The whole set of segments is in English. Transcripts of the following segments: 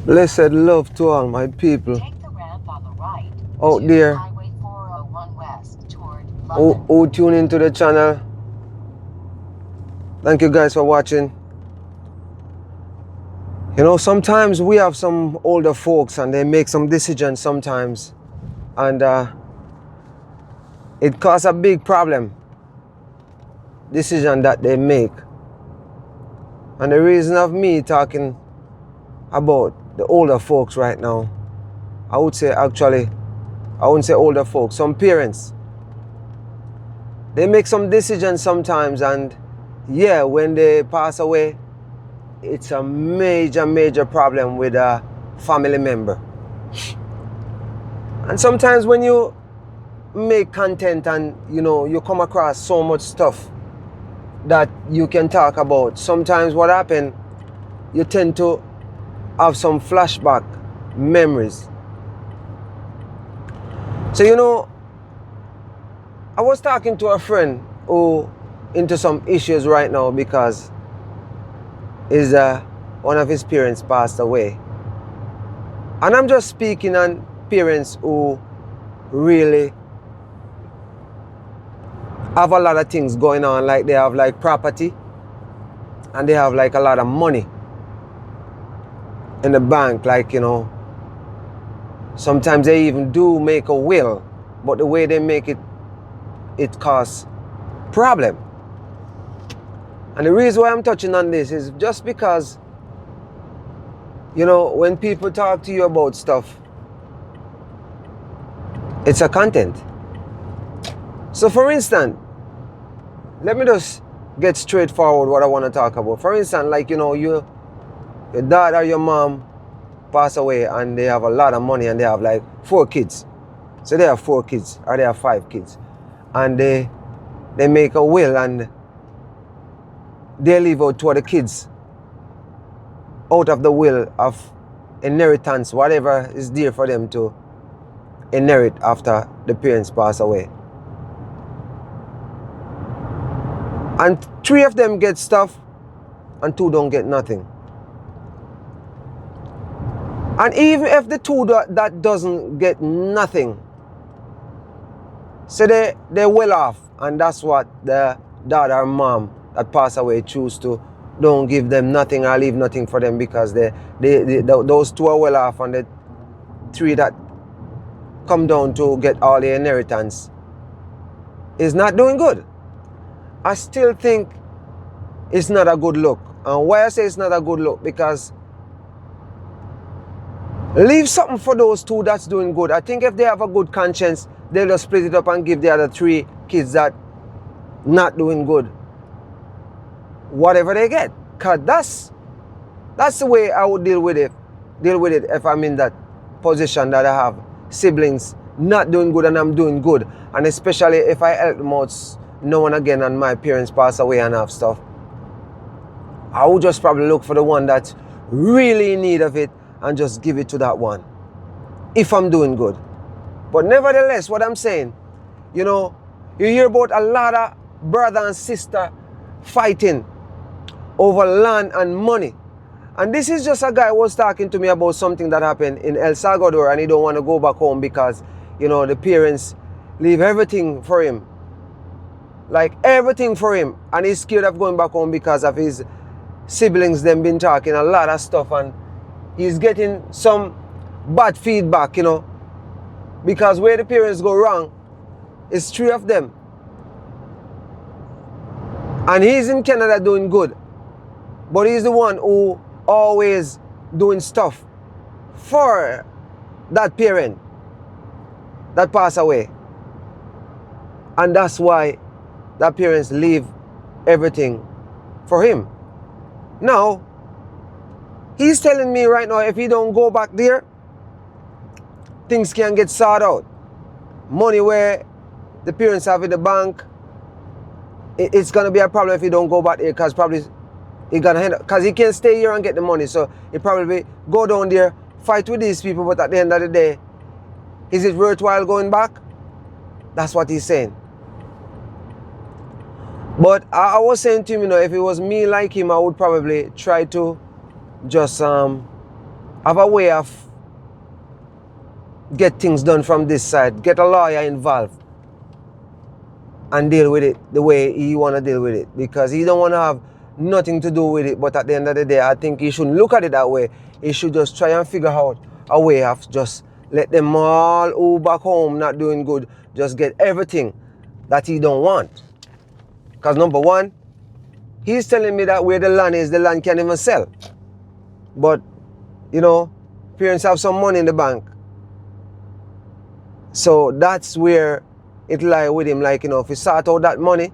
Blessed love to all my people out there who tune into the channel. Thank you guys for watching. You know, sometimes we have some older folks and they make some decisions sometimes, and it causes a big problem, decision that they make. And the reason of me talking about the older folks right now, I would say actually, I wouldn't say older folks, some parents. They make some decisions sometimes, and yeah, when they pass away, it's a major problem with a family member. And sometimes when you make content and you come across so much stuff that you can talk about, sometimes what happens, you tend to have some flashback memories. So I was talking to a friend who into some issues right now because one of his parents passed away. And I'm just speaking on parents who really have a lot of things going on, like they have like property and they have like a lot of money in the bank, like sometimes they even do make a will, but the way they make it causes problem. And the reason why I'm touching on this is just because when people talk to you about stuff, it's a content. So for instance, let me just get straightforward what I want to talk about. For instance, like your dad or your mom pass away and they have a lot of money and they have like 4 kids. So they have 4 kids or they have 5 kids, and they make a will and they leave out 2 of the kids out of the will of inheritance, whatever is there for them to inherit after the parents pass away. And 3 of them get stuff and 2 don't get nothing. And even if the 2 that doesn't get nothing, so they well off, and that's what the dad or mom that pass away choose to don't give them nothing or leave nothing for them, because those 2 are well off, and the 3 that come down to get all the inheritance is not doing good. I still think it's not a good look. And why I say it's not a good look, because leave something for those 2 that's doing good. I think if they have a good conscience, they'll just split it up and give the other 3 kids that not doing good whatever they get. Because that's the way I would deal with it if I'm in that position, that I have siblings not doing good and I'm doing good. And especially if I help them out now and again and my parents pass away and have stuff, I would just probably look for the one that's really in need of it and just give it to that one if I'm doing good. But nevertheless, what I'm saying, you hear about a lot of brother and sister fighting over land and money. And this is just a guy who was talking to me about something that happened in El Salvador, and he don't want to go back home because the parents leave everything for him, like everything for him, and he's scared of going back home because of his siblings. Them been talking a lot of stuff, and he's getting some bad feedback, because where the parents go wrong is 3 of them, and he's in Canada doing good, but he's the one who always doing stuff for that parent that passed away, and that's why that parents leave everything for him. Now he's telling me right now, if he don't go back there, things can get sorted out. Money where the parents have in the bank, it's gonna be a problem if he don't go back there, because probably he gonna end up, because he can't stay here and get the money. So he probably go down there, fight with these people, but at the end of the day, is it worthwhile going back? That's what he's saying. But I was saying to him, if it was me like him, I would probably try to just have a way of get things done from this side, get a lawyer involved and deal with it the way he want to deal with it, because he don't want to have nothing to do with it. But at the end of the day, I think he shouldn't look at it that way. He should just try and figure out a way of just let them all who back home not doing good just get everything that he don't want. Because number one, he's telling me that where the land is, the land can't even sell. But, you know, parents have some money in the bank. So that's where it lie with him. Like, you know, if he sort out that money,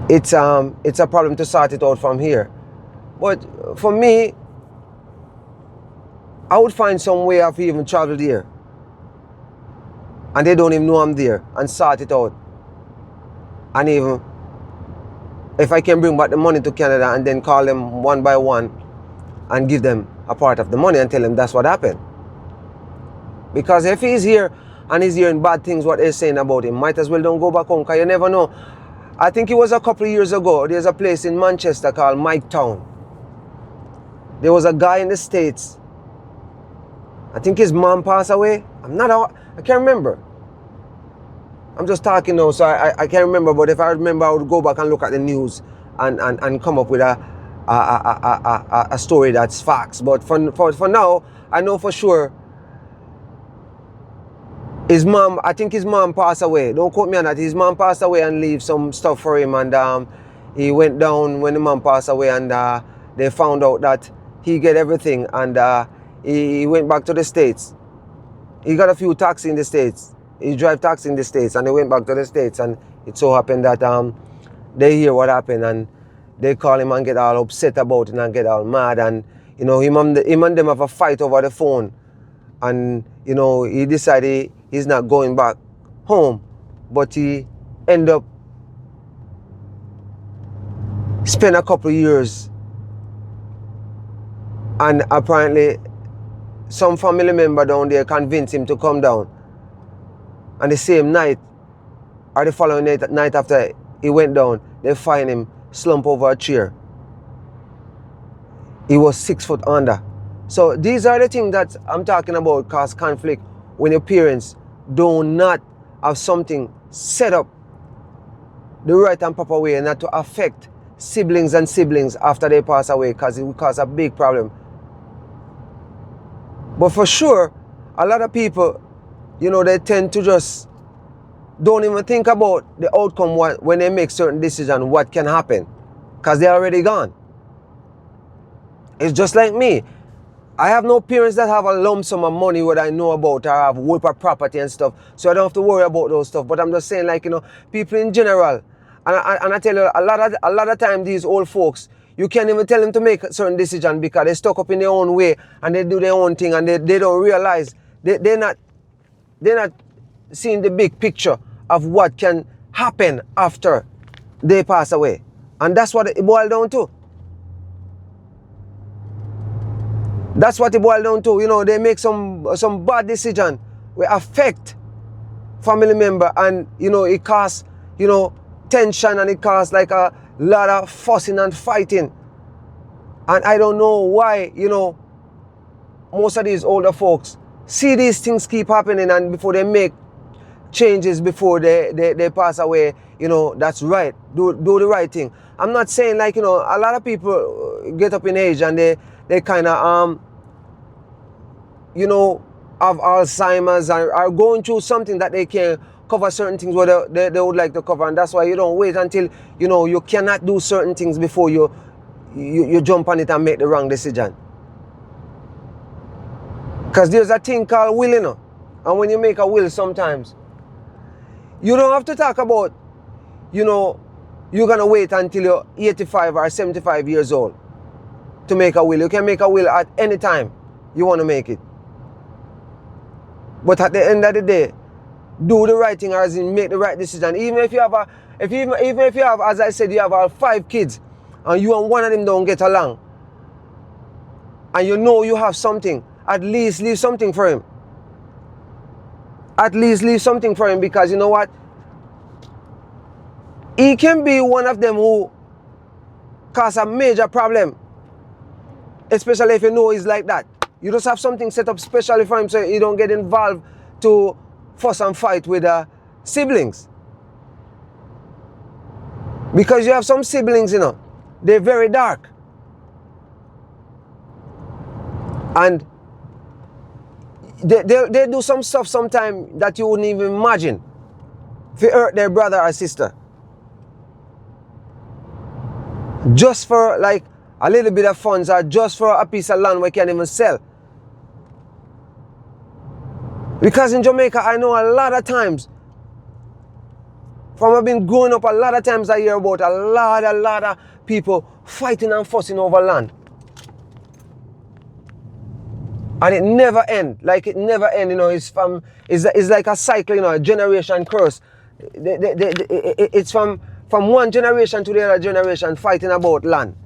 it's a problem to sort it out from here. But for me, I would find some way of even travel there. And they don't even know I'm there, and sort it out. And even if I can bring back the money to Canada and then call them one by one and give them a part of the money and tell them that's what happened. Because if he's here and he's hearing bad things what they're saying about him, might as well don't go back home, because you never know. I think it was a couple of years ago, there's a place in Manchester called Mike Town. There was a guy in the States, I think his mom passed away. I can't remember. I'm just talking now, so I can't remember. But if I remember, I would go back and look at the news and come up with a story that's facts. But for now, I know for sure his mom, I think his mom passed away. Don't quote me on that. His mom passed away and leave some stuff for him. And he went down when the mom passed away, and they found out that he get everything. And he went back to the States. He got a few taxis in the States. He drive taxi in the States, and they went back to the States. And it so happened that they hear what happened, and they call him and get all upset about it and get all mad. And, you know, him and them have a fight over the phone. And, you know, he decided he's not going back home, but he end up spend a couple of years, and apparently some family member down there convinced him to come down. And the same night, or the following night after he went down, they find him slumped over a chair. He was 6 foot under. So these are the things that I'm talking about cause conflict when your parents do not have something set up the right and proper way, and not to affect siblings and siblings after they pass away, because it will cause a big problem. But for sure, a lot of people, you know, they tend to just don't even think about the outcome when they make certain decisions, what can happen, because they're already gone. It's just like me. I have no parents that have a lump sum of money what I know about, or have whole property and stuff, so I don't have to worry about those stuff. But I'm just saying, like, you know, people in general, and I tell you, a lot of time these old folks, you can't even tell them to make a certain decision because they're stuck up in their own way and they do their own thing, and they don't realize they're not seeing the big picture of what can happen after they pass away. And that's what it boils down to. That's what it boils down to. You know, they make some bad decision will affect family member, and, you know, it causes, you know, tension, and it causes like a lot of fussing and fighting. And I don't know why, you know, most of these older folks see these things keep happening, and before they make changes before they pass away, you know, that's right. Do the right thing. I'm not saying, like, you know, a lot of people get up in age and they kind of you know, have Alzheimer's, and are going through something that they can cover certain things where they would like to cover, and that's why you don't wait until, you know, you cannot do certain things before you jump on it and make the wrong decision. Because there's a thing called will, you know, and when you make a will, sometimes you don't have to talk about, you know, you're gonna wait until you're 85 or 75 years old to make a will. You can make a will at any time you want to make it. But at the end of the day, do the right thing, as in make the right decision. Even if you have even if you have, as I said, you have all 5 kids, and you and one of them don't get along, and you know you have something, at least leave something for him. At least leave something for him, because you know what? He can be one of them who cause a major problem Especially if you know he's like that. You just have something set up specially for him so you don't get involved to fuss and fight with siblings. Because you have some siblings, you know, they're very dark. And they do some stuff sometimes that you wouldn't even imagine if you hurt their brother or sister. Just for like a little bit of funds or just for a piece of land we can't even sell. Because in Jamaica, I know a lot of times, from I've been growing up, a lot of times I hear about a lot of people fighting and fussing over land. And it never ends. Like it never ends, you know, it's like a cycle, you know, a generation curse. It's from one generation to the other generation fighting about land.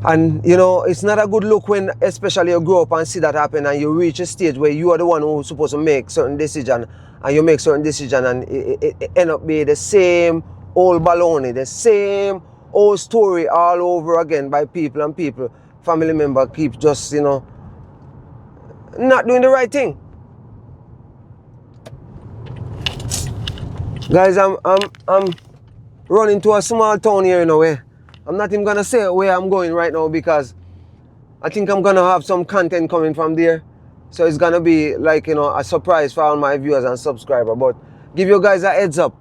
And you know, it's not a good look when especially you grow up and see that happen and you reach a stage where you are the one who's supposed to make certain decision and you make certain decision and it end up being the same old baloney, the same old story all over again by people and people, family member keep just, you know, not doing the right thing. Guys, I'm running to a small town here, you know, where I'm not even gonna say where I'm going right now because I think I'm gonna have some content coming from there. So it's gonna be like, you know, a surprise for all my viewers and subscribers. But give you guys a heads up.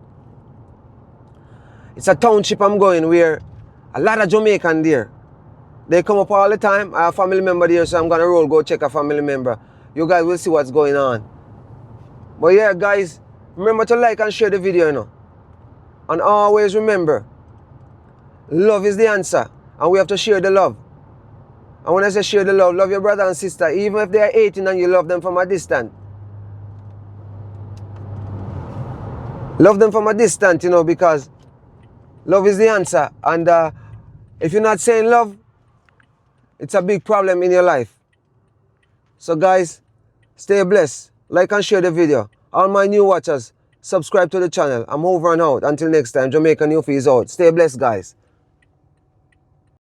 It's a township I'm going where a lot of Jamaican there. They come up all the time. I have a family member there, so I'm gonna go check a family member. You guys will see what's going on. But yeah, guys, remember to like and share the video, you know. And always remember, love is the answer, and we have to share the love. And when I say share the love, love your brother and sister, even if they are 18 and you love them from a distance. Love them from a distance, you know, because love is the answer. And if you're not saying love, it's a big problem in your life. So guys, stay blessed. Like and share the video. All my new watchers, subscribe to the channel. I'm over and out. Until next time, Jamaican Youth is out. Stay blessed, guys.